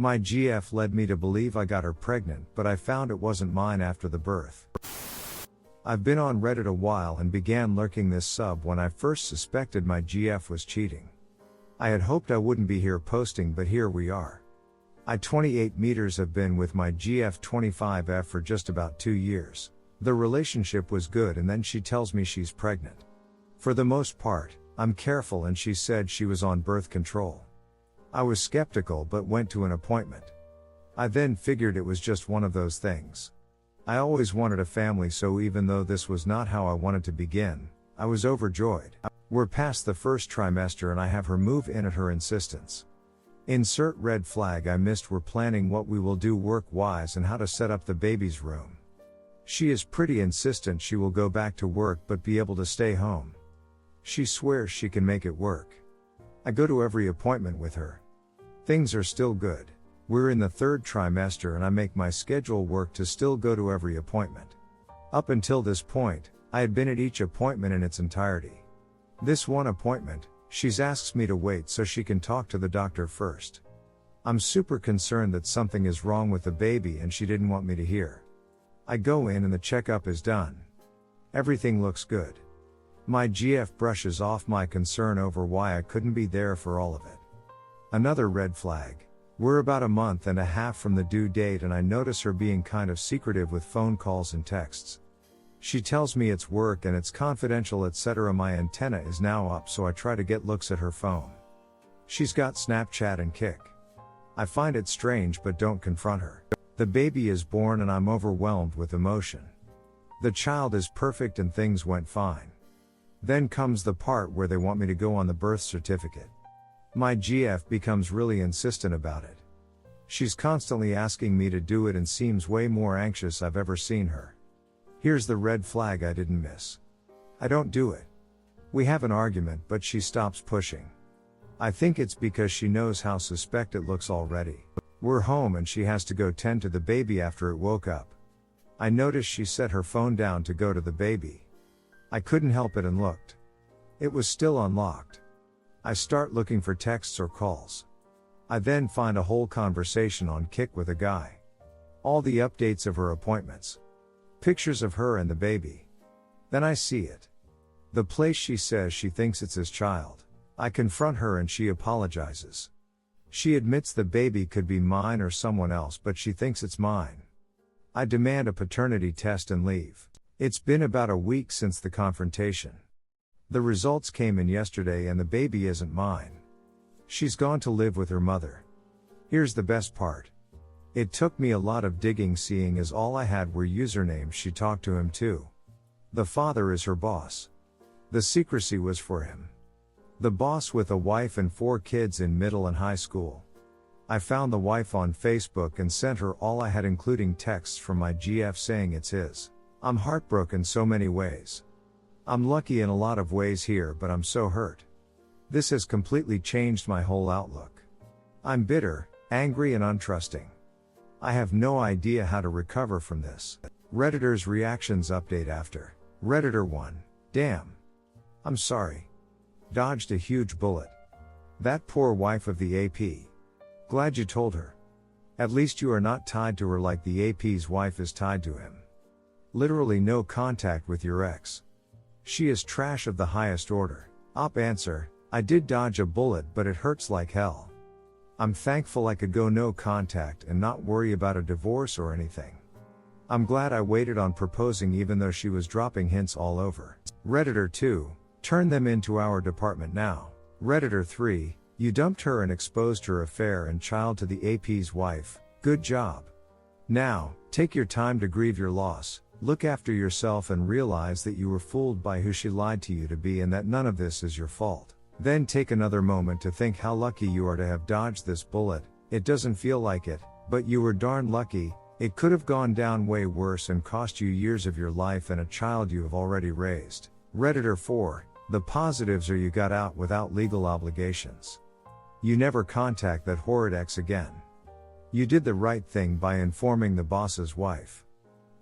My GF led me to believe I got her pregnant, but I found it wasn't mine after the birth. I've been on Reddit a while and began lurking this sub when I first suspected my GF was cheating. I had hoped I wouldn't be here posting, but here we are. I 28 meters have been with my GF 25F for just about 2 years. The relationship was good, and then she tells me she's pregnant. For the most part, I'm careful, and she said she was on birth control. I was skeptical but went to an appointment. I then figured it was just one of those things. I always wanted a family, so even though this was not how I wanted to begin, I was overjoyed. We're past the first trimester and I have her move in at her insistence. Insert red flag I missed. We're planning what we will do work-wise and how to set up the baby's room. She is pretty insistent she will go back to work but be able to stay home. She swears she can make it work. I go to every appointment with her. Things are still good. We're in the 3rd trimester and I make my schedule work to still go to every appointment. Up until this point, I had been at each appointment in its entirety. This one appointment, she's asks me to wait so she can talk to the doctor first. I'm super concerned that something is wrong with the baby and she didn't want me to hear. I go in and the checkup is done. Everything looks good. My GF brushes off my concern over why I couldn't be there for all of it. Another red flag. We're about a month and a half from the due date and I notice her being kind of secretive with phone calls and texts. She tells me it's work and it's confidential, etc. My antenna is now up, so I try to get looks at her phone. She's got Snapchat and Kik. I find it strange but don't confront her. The baby is born and I'm overwhelmed with emotion. The child is perfect and things went fine. Then comes the part where they want me to go on the birth certificate. My GF becomes really insistent about it. She's constantly asking me to do it and seems way more anxious I've ever seen her. Here's the red flag I didn't miss. I don't do it. We have an argument but she stops pushing. I think it's because she knows how suspect it looks already. We're home and she has to go tend to the baby after it woke up. I noticed she set her phone down to go to the baby. I couldn't help it and looked. It was still unlocked. I start looking for texts or calls. I then find a whole conversation on Kik with a guy. All the updates of her appointments. Pictures of her and the baby. Then I see it. The place she says she thinks it's his child. I confront her and she apologizes. She admits the baby could be mine or someone else, but she thinks it's mine. I demand a paternity test and leave. It's been about a week since the confrontation. The results came in yesterday and the baby isn't mine. She's gone to live with her mother. Here's the best part. It took me a lot of digging, seeing as all I had were usernames she talked to him too. The father is her boss. The secrecy was for him. The boss with a wife and 4 kids in middle and high school. I found the wife on Facebook and sent her all I had, including texts from my GF saying it's his. I'm heartbroken so many ways. I'm lucky in a lot of ways here, but I'm so hurt. This has completely changed my whole outlook. I'm bitter, angry and untrusting. I have no idea how to recover from this. Redditors reactions update after. Redditor 1. Damn. I'm sorry. Dodged a huge bullet. That poor wife of the AP. Glad you told her. At least you are not tied to her like the AP's wife is tied to him. Literally no contact with your ex. She is trash of the highest order. Op answer, I did dodge a bullet but it hurts like hell. I'm thankful I could go no contact and not worry about a divorce or anything. I'm glad I waited on proposing even though she was dropping hints all over. Redditor 2, turn them into our department now. Redditor 3, you dumped her and exposed her affair and child to the AP's wife, good job. Now, take your time to grieve your loss. Look after yourself and realize that you were fooled by who she lied to you to be and that none of this is your fault. Then take another moment to think how lucky you are to have dodged this bullet. It doesn't feel like it, but you were darn lucky. It could have gone down way worse and cost you years of your life and a child you have already raised. Redditor 4, the positives are you got out without legal obligations. You never contact that horrid ex again. You did the right thing by informing the boss's wife.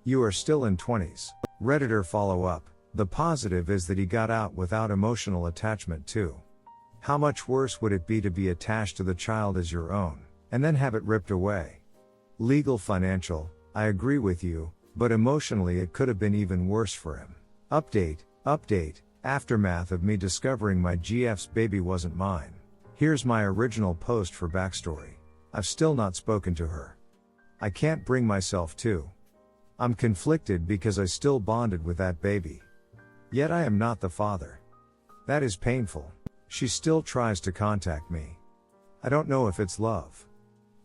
You are still in 20s. Redditor follow up, the positive is that he got out without emotional attachment too. How much worse would it be to be attached to the child as your own? and then have it ripped away. Legal financial, I agree with you, but emotionally it could have been even worse for him. Update, aftermath of me discovering my GF's baby wasn't mine. Here's my original post for backstory. I've still not spoken to her. I can't bring myself to. I'm conflicted because I still bonded with that baby. Yet I am not the father. That is painful. She still tries to contact me. I don't know if it's love.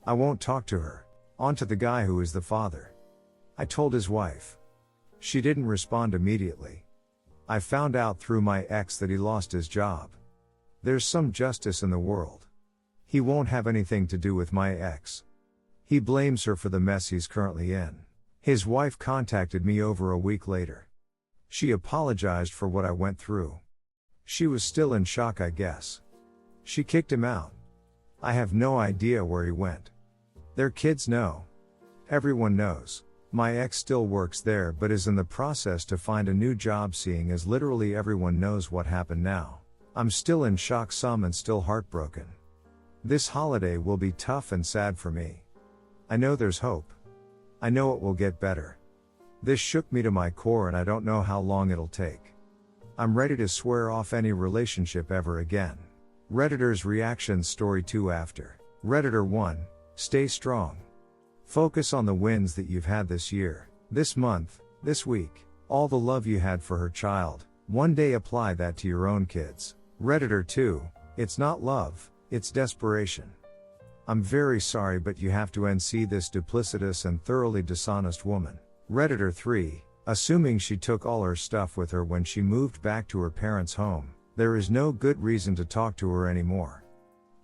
I won't talk to her. On to the guy who is the father. I told his wife. She didn't respond immediately. I found out through my ex that he lost his job. There's some justice in the world. He won't have anything to do with my ex. He blames her for the mess he's currently in. His wife contacted me over a week later. She apologized for what I went through. She was still in shock, I guess. She kicked him out. I have no idea where he went. Their kids know. Everyone knows. My ex still works there but is in the process to find a new job, seeing as literally everyone knows what happened now. I'm still in shock some and still heartbroken. This holiday will be tough and sad for me. I know there's hope. I know it will get better. This shook me to my core and I don't know how long it'll take. I'm ready to swear off any relationship ever again. Redditor's reactions story 2 after. Redditor 1, stay strong. Focus on the wins that you've had this year, this month, this week, all the love you had for her child. One day apply that to your own kids. Redditor 2, it's not love, it's desperation. I'm very sorry but you have to NC this duplicitous and thoroughly dishonest woman. Redditor 3, assuming she took all her stuff with her when she moved back to her parents' home, there is no good reason to talk to her anymore.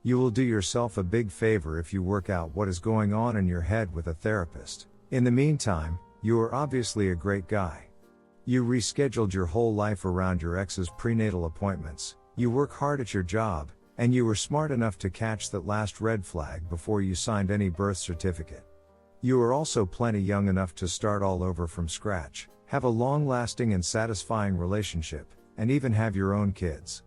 You will do yourself a big favor if you work out what is going on in your head with a therapist. In the meantime, you are obviously a great guy. You rescheduled your whole life around your ex's prenatal appointments, you work hard at your job, and you were smart enough to catch that last red flag before you signed any birth certificate. You are also plenty young enough to start all over from scratch, have a long-lasting and satisfying relationship, and even have your own kids.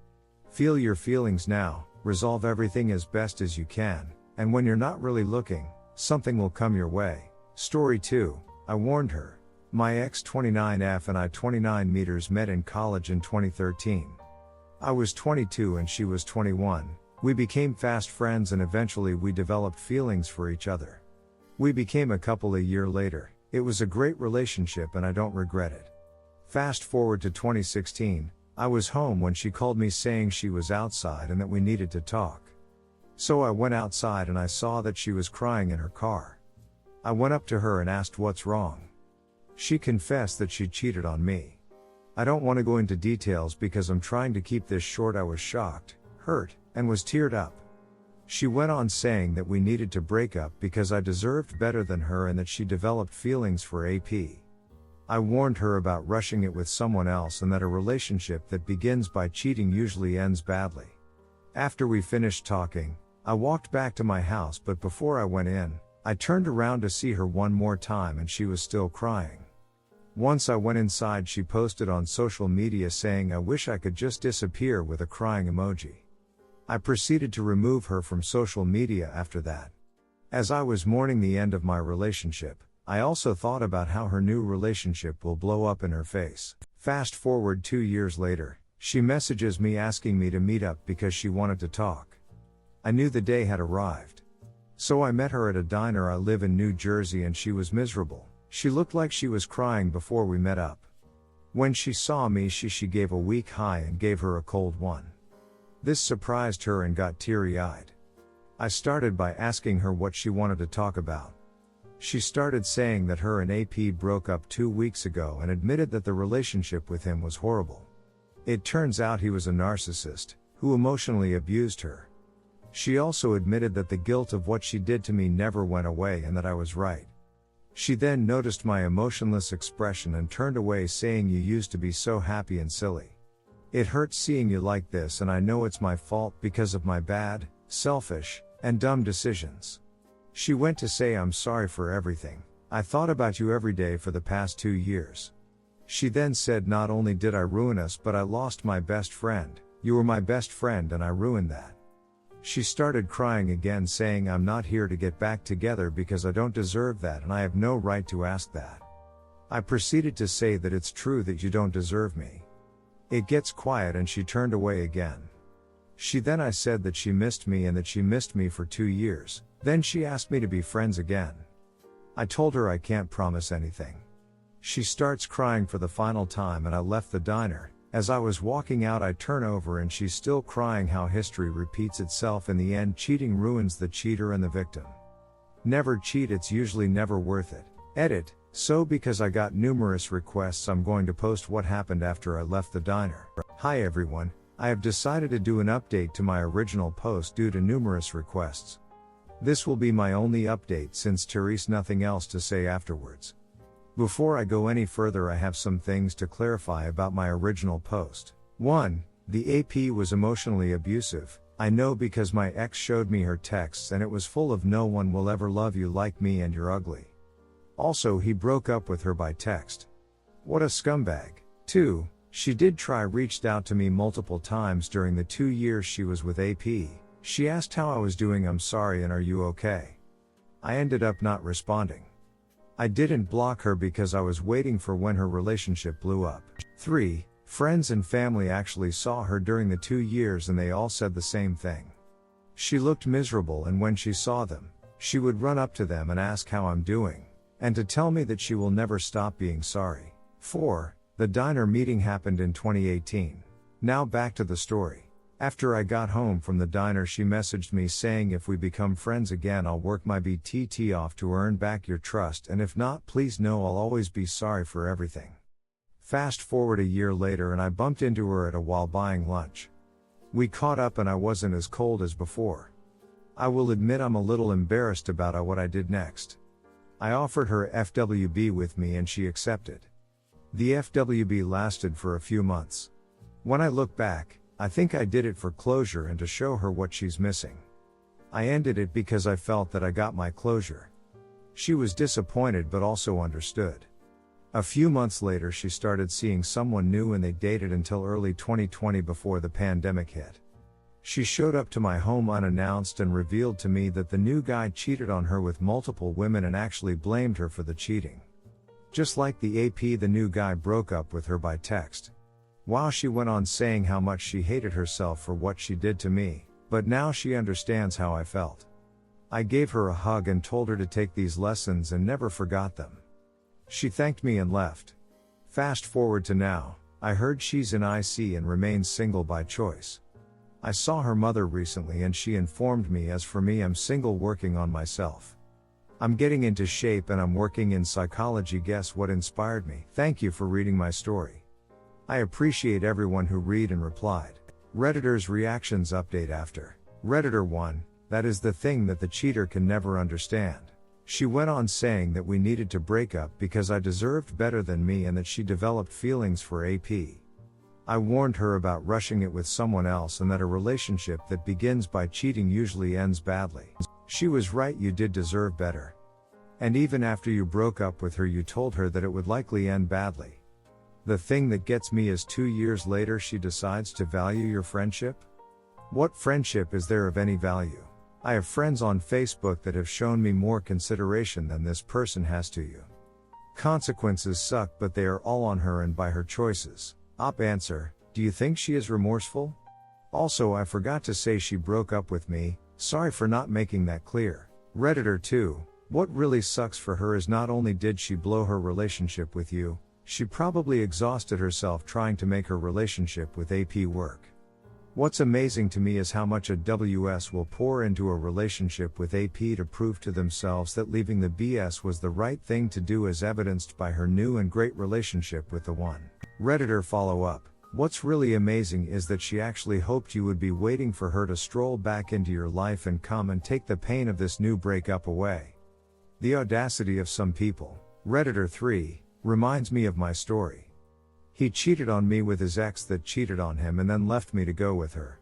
Feel your feelings now, resolve everything as best as you can, and when you're not really looking, something will come your way. Story 2, I warned her. My ex 29F and I 29 meters met in college in 2013. I was 22 and she was 21. We became fast friends and eventually we developed feelings for each other. We became a couple a year later. It was a great relationship and I don't regret it. Fast forward to 2016, I was home when she called me saying she was outside and that we needed to talk. So I went outside and I saw that she was crying in her car. I went up to her and asked what's wrong. She confessed that she cheated on me. I don't want to go into details because I'm trying to keep this short. I was shocked, hurt, and was teared up. She went on saying that we needed to break up because I deserved better than her and that she developed feelings for AP. I warned her about rushing it with someone else and that a relationship that begins by cheating usually ends badly. After we finished talking, I walked back to my house, but before I went in, I turned around to see her one more time and she was still crying. Once I went inside, she posted on social media saying I wish I could just disappear with a crying emoji. I proceeded to remove her from social media after that. As I was mourning the end of my relationship, I also thought about how her new relationship will blow up in her face. Fast forward 2 years later, she messages me asking me to meet up because she wanted to talk. I knew the day had arrived. So I met her at a diner. I live in New Jersey and she was miserable. She looked like she was crying before we met up. When she saw me, she gave a weak hi and gave her a cold one. This surprised her and got teary-eyed. I started by asking her what she wanted to talk about. She started saying that her and AP broke up 2 weeks ago and admitted that the relationship with him was horrible. It turns out he was a narcissist, who emotionally abused her. She also admitted that the guilt of what she did to me never went away and that I was right. She then noticed my emotionless expression and turned away, saying, "You used to be so happy and silly. It hurts seeing you like this, and I know it's my fault because of my bad, selfish, and dumb decisions." She went to say, "I'm sorry for everything. I thought about you every day for the past 2 years." She then said, "Not only did I ruin us, but I lost my best friend. You were my best friend and I ruined that." She started crying again, saying I'm not here to get back together because I don't deserve that and I have no right to ask that. I proceeded to say that it's true that you don't deserve me. It gets quiet and she turned away again. I said that she missed me and that she missed me for 2 years, then she asked me to be friends again. I told her I can't promise anything. She starts crying for the final time and I left the diner. As I was walking out I turn over and she's still crying how history repeats itself in the end. Cheating ruins the cheater and the victim. Never cheat, it's usually never worth it. Edit. So because I got numerous requests I'm going to post what happened after I left the diner. Hi everyone, I have decided to do an update to my original post due to numerous requests. This will be my only update since Therese nothing else to say afterwards. Before I go any further I have some things to clarify about my original post. 1. The AP was emotionally abusive. I know because my ex showed me her texts and it was full of no one will ever love you like me and you're ugly. Also he broke up with her by text. What a scumbag. 2. She did reached out to me multiple times during the 2 years she was with AP. She asked how I was doing, I'm sorry and are you okay? I ended up not responding. I didn't block her because I was waiting for when her relationship blew up. 3. Friends and family actually saw her during the 2 years and they all said the same thing. She looked miserable and when she saw them, she would run up to them and ask how I'm doing, and to tell me that she will never stop being sorry. 4. The diner meeting happened in 2018. Now back to the story. After I got home from the diner she messaged me saying if we become friends again I'll work my BTT off to earn back your trust and if not please know I'll always be sorry for everything. Fast forward a year later and I bumped into her at a while buying lunch. We caught up and I wasn't as cold as before. I will admit I'm a little embarrassed about what I did next. I offered her FWB with me and she accepted. The FWB lasted for a few months. When I look back, I think I did it for closure and to show her what she's missing. I ended it because I felt that I got my closure. She was disappointed but also understood. A few months later she started seeing someone new and they dated until early 2020 before the pandemic hit. She showed up to my home unannounced and revealed to me that the new guy cheated on her with multiple women and actually blamed her for the cheating. Just like the AP, the new guy broke up with her by text. Wow, she went on saying how much she hated herself for what she did to me, but now she understands how I felt. I gave her a hug and told her to take these lessons and never forgot them. She thanked me and left. Fast forward to now, I heard she's in IC and remains single by choice. I saw her mother recently and she informed me as for me I'm single working on myself. I'm getting into shape and I'm working in psychology. Guess what inspired me? Thank you for reading my story. I appreciate everyone who read and replied. Redditor's reactions update after. Redditor 1, that is the thing that the cheater can never understand. She went on saying that we needed to break up because I deserved better than me and that she developed feelings for AP. I warned her about rushing it with someone else and that a relationship that begins by cheating usually ends badly. She was right, you did deserve better. And even after you broke up with her you told her that it would likely end badly. The thing that gets me is 2 years later she decides to value your friendship? What friendship is there of any value? I have friends on Facebook that have shown me more consideration than this person has to you. Consequences suck but they are all on her and by her choices. Op answer, do you think she is remorseful? Also I forgot to say she broke up with me, sorry for not making that clear. Redditor 2, what really sucks for her is not only did she blow her relationship with you, she probably exhausted herself trying to make her relationship with AP work. What's amazing to me is how much a WS will pour into a relationship with AP to prove to themselves that leaving the BS was the right thing to do, as evidenced by her new and great relationship with the one. Redditor follow up. What's really amazing is that she actually hoped you would be waiting for her to stroll back into your life and come and take the pain of this new breakup away. The audacity of some people. Redditor 3, reminds me of my story. He cheated on me with his ex that cheated on him and then left me to go with her.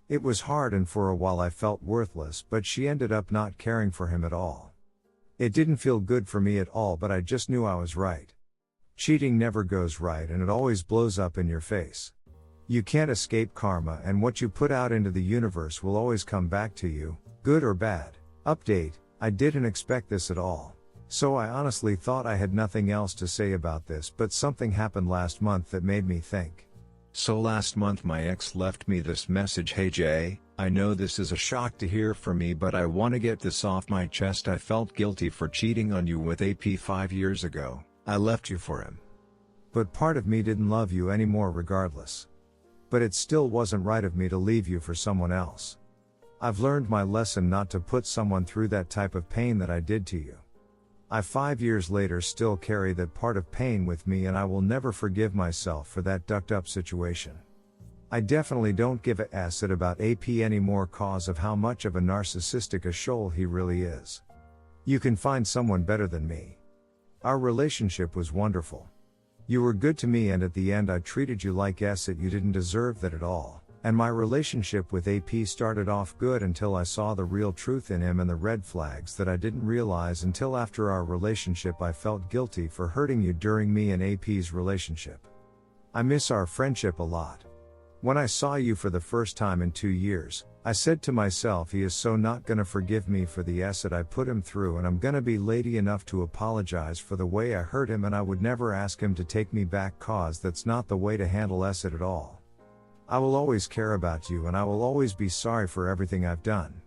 It was hard and for a while I felt worthless, but she ended up not caring for him at all. It didn't feel good for me at all, but I just knew I was right. Cheating never goes right and it always blows up in your face. You can't escape karma, and what you put out into the universe will always come back to you, good or bad. Update: I didn't expect this at all. So I honestly thought I had nothing else to say about this, but something happened last month that made me think. So last month my ex left me this message: "Hey Jay, I know this is a shock to hear from me, but I want to get this off my chest. I felt guilty for cheating on you with AP 5 years ago. I left you for him. But part of me didn't love you anymore regardless. But it still wasn't right of me to leave you for someone else. I've learned my lesson not to put someone through that type of pain that I did to you. I 5 years later still carry that part of pain with me, and I will never forgive myself for that ducked up situation. I definitely don't give a s about AP anymore cause of how much of a narcissistic asshole he really is. You can find someone better than me. Our relationship was wonderful. You were good to me, and at the end I treated you like s it. You didn't deserve that at all. And my relationship with AP started off good until I saw the real truth in him and the red flags that I didn't realize until after our relationship. I felt guilty for hurting you during me and AP's relationship. I miss our friendship a lot. When I saw you for the first time in 2 years, I said to myself, he is so not gonna forgive me for the s that I put him through, and I'm gonna be lady enough to apologize for the way I hurt him, and I would never ask him to take me back cause that's not the way to handle s it at all. I will always care about you, and I will always be sorry for everything I've done.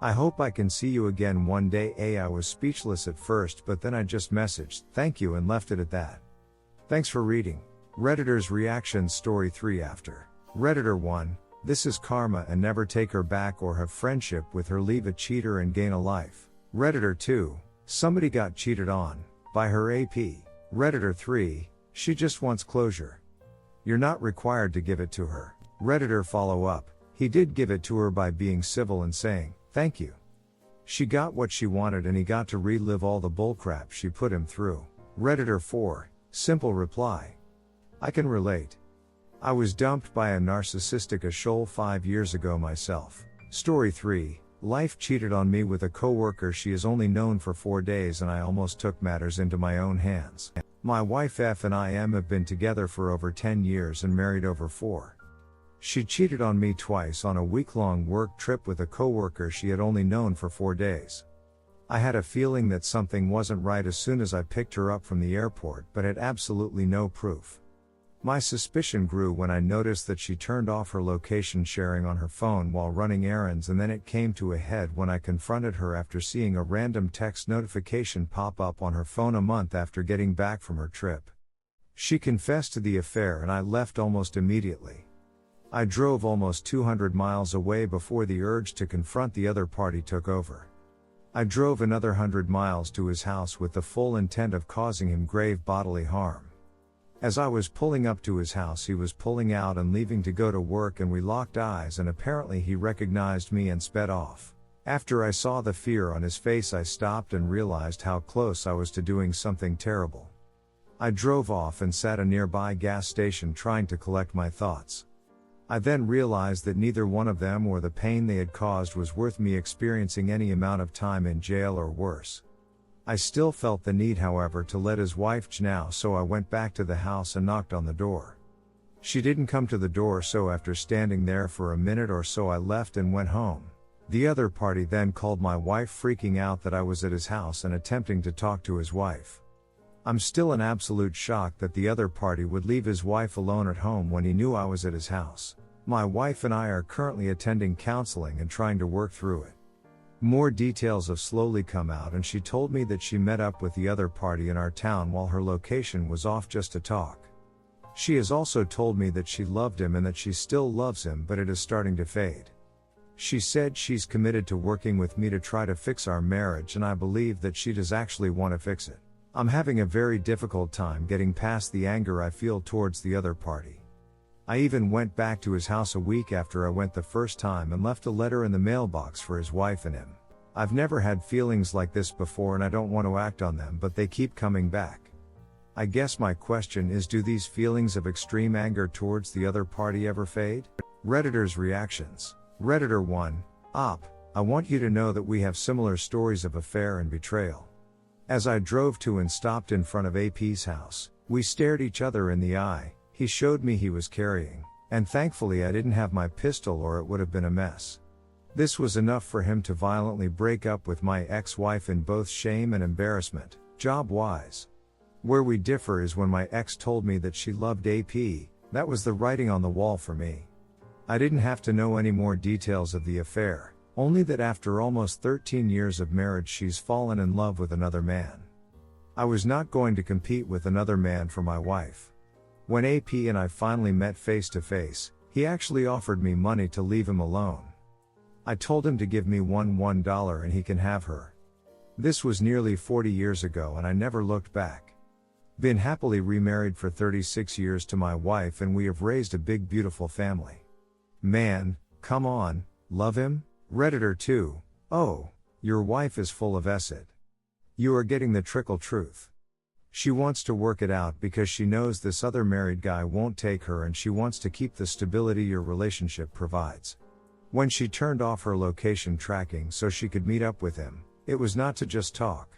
I hope I can see you again one day. I was speechless at first, but then I just messaged, thank you, and left it at that. Thanks for reading. Redditor's reaction. Story 3 after. Redditor 1, this is karma, and never take her back or have friendship with her. Leave a cheater and gain a life. Redditor 2, somebody got cheated on by her AP. Redditor 3, she just wants closure. You're not required to give it to her. Redditor follow up, he did give it to her by being civil and saying, thank you. She got what she wanted, and he got to relive all the bullcrap she put him through. Redditor 4, simple reply. I can relate. I was dumped by a narcissistic asshole 5 years ago myself. Story 3, life cheated on me with a coworker she is only known for 4 days, and I almost took matters into my own hands. My wife F and I have been together for over 10 years and married over 4. She cheated on me twice on a week-long work trip with a coworker she had only known for 4 days. I had a feeling that something wasn't right as soon as I picked her up from the airport, but had absolutely no proof. My suspicion grew when I noticed that she turned off her location sharing on her phone while running errands, and then it came to a head when I confronted her after seeing a random text notification pop up on her phone a month after getting back from her trip. She confessed to the affair, and I left almost immediately. I drove almost 200 miles away before the urge to confront the other party took over. I drove another 100 miles to his house with the full intent of causing him grave bodily harm. As I was pulling up to his house, he was pulling out and leaving to go to work, and we locked eyes, and apparently he recognized me and sped off. After I saw the fear on his face, I stopped and realized how close I was to doing something terrible. I drove off and sat a nearby gas station trying to collect my thoughts. I then realized that neither one of them or the pain they had caused was worth me experiencing any amount of time in jail or worse. I still felt the need, however, to let his wife know, so I went back to the house and knocked on the door. She didn't come to the door, so after standing there for a minute or so I left and went home. The other party then called my wife, freaking out that I was at his house and attempting to talk to his wife. I'm still in absolute shock that the other party would leave his wife alone at home when he knew I was at his house. My wife and I are currently attending counseling and trying to work through it. More details have slowly come out, and she told me that she met up with the other party in our town while her location was off just to talk. She has also told me that she loved him and that she still loves him, but it is starting to fade. She said she's committed to working with me to try to fix our marriage, and I believe that she does actually want to fix it. I'm having a very difficult time getting past the anger I feel towards the other party. I even went back to his house a week after I went the first time and left a letter in the mailbox for his wife and him. I've never had feelings like this before, and I don't want to act on them, but they keep coming back. I guess my question is, do these feelings of extreme anger towards the other party ever fade? Redditor's reactions. Redditor 1, I want you to know that we have similar stories of affair and betrayal. As I drove to and stopped in front of AP's house, we stared each other in the eye. He showed me he was carrying And thankfully I didn't have my pistol or it would have been a mess. This was enough for him to violently break up with my ex-wife in both shame and embarrassment, job-wise. Where we differ is when my ex told me that she loved AP, that was the writing on the wall for me. I didn't have to know any more details of the affair, only that after almost 13 years of marriage she's fallen in love with another man. I was not going to compete with another man for my wife. When AP and I finally met face to face, he actually offered me money to leave him alone. I told him to give me $1 and he can have her. This was nearly 40 years ago and I never looked back. Been happily remarried for 36 years to my wife and we have raised a big beautiful family. Man, come on, love him? Redditor 2, oh, your wife is full of acid. You are getting the trickle truth. She wants to work it out because she knows this other married guy won't take her and she wants to keep the stability your relationship provides. When she turned off her location tracking so she could meet up with him, it was not to just talk.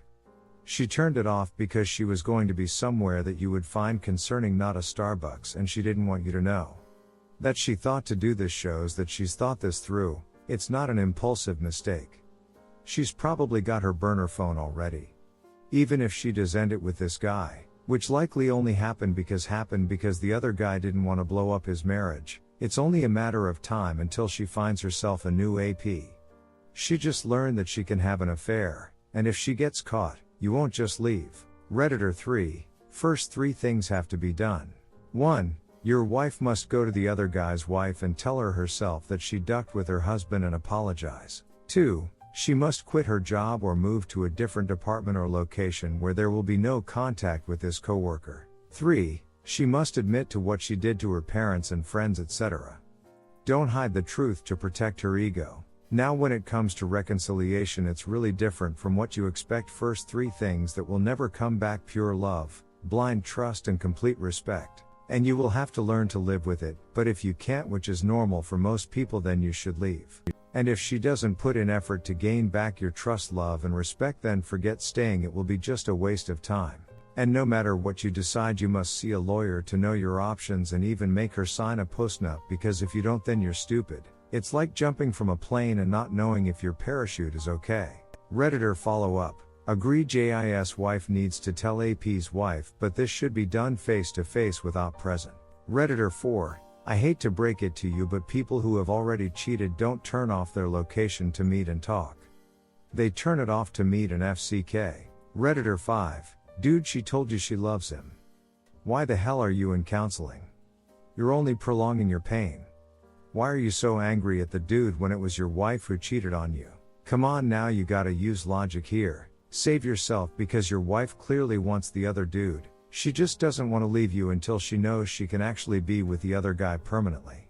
She turned it off because she was going to be somewhere that you would find concerning, not a Starbucks, and she didn't want you to know. That she thought to do this shows that she's thought this through. It's not an impulsive mistake. She's probably got her burner phone already. Even if she does end it with this guy, which likely only happened because the other guy didn't want to blow up his marriage, it's only a matter of time until she finds herself a new AP. She just learned that she can have an affair, and if she gets caught, you won't just leave. Redditor 3, first 3 things have to be done. 1. Your wife must go to the other guy's wife and tell her herself that she ducked with her husband and apologize. 2. She must quit her job or move to a different department or location where there will be no contact with this coworker. 3. She must admit to what she did to her parents and friends, etc. Don't hide the truth to protect her ego. Now when it comes to reconciliation, it's really different from what you expect. First 3 things that will never come back: pure love, blind trust and complete respect. And you will have to learn to live with it, but if you can't, which is normal for most people, then you should leave. And if she doesn't put in effort to gain back your trust, love and respect, then forget staying. It will be just a waste of time. And no matter what you decide, you must see a lawyer to know your options and even make her sign a postnup, because if you don't, then you're stupid. It's like jumping from a plane and not knowing if your parachute is okay. Redditor follow up. Agree, JIS wife needs to tell AP's wife, but this should be done face to face without present. Redditor 4. I hate to break it to you, but people who have already cheated don't turn off their location to meet and talk. They turn it off to meet and FCK. Redditor 5. Dude, she told you she loves him. Why the hell are you in counseling? You're only prolonging your pain. Why are you so angry at the dude when it was your wife who cheated on you? Come on now, you gotta use logic here. Save yourself, because your wife clearly wants the other dude. She just doesn't want to leave you until she knows she can actually be with the other guy permanently.